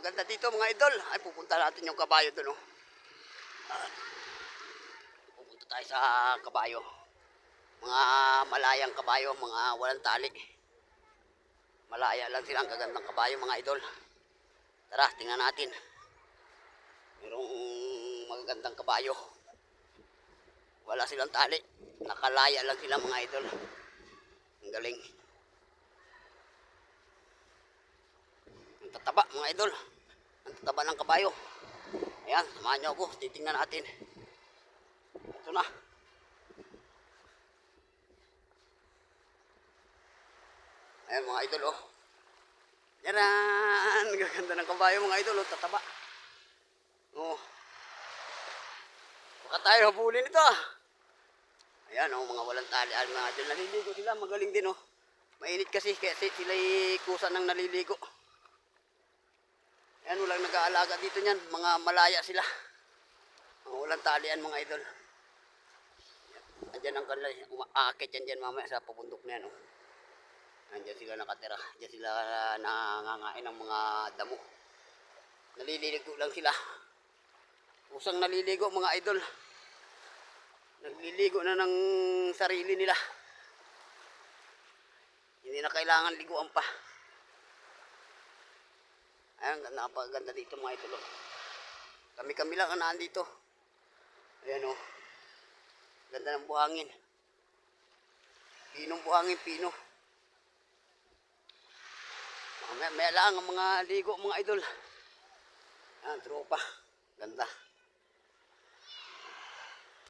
Napakaganda dito mga idol. Ay, pupunta natin yung kabayo doon. Oh. Pupunta tayo sa kabayo. Mga malayang kabayo, mga walang tali. Malaya lang sila, ang gagandang kabayo mga idol. Tara, tingnan natin. Merong magagandang kabayo. Wala silang tali. Nakalaya lang sila mga idol. Ang galing. Ang tataba mga idol. Ang tataba ng kabayo. Ayan, samahan nyo ako. Titingnan natin. Ito na. Ayan mga idol oh. Yaran! Gaganda ng kabayo mga idol oh. Tataba. Oh. Baka tayo habulin ito ah. Ayan oh, mga walang tali. Mga idol, naliligo sila. Magaling din oh. Mainit kasi kaya sila'y kusa ng naliligo. Ayan, walang nag-aalaga dito niyan. Mga malaya sila. Mga walang talian mga idol. Andyan ang kanila. Umaakit yan dyan mamaya sa pabundok na yan. Oh. Andyan sila nakatira. Andyan sila nangangain ng mga damo. Naliligo lang sila. Usang naliligo mga idol. Nagliligo na ng sarili nila. Hindi na kailangan liguan pa. Ayan, napakaganda dito mga idol. Kami-kami lang ang nandito. Ayan o. Ganda ng buhangin. Pinong buhangin, pino. Maya lang ang mga ligo mga idol. Ayan, tropa. Ganda.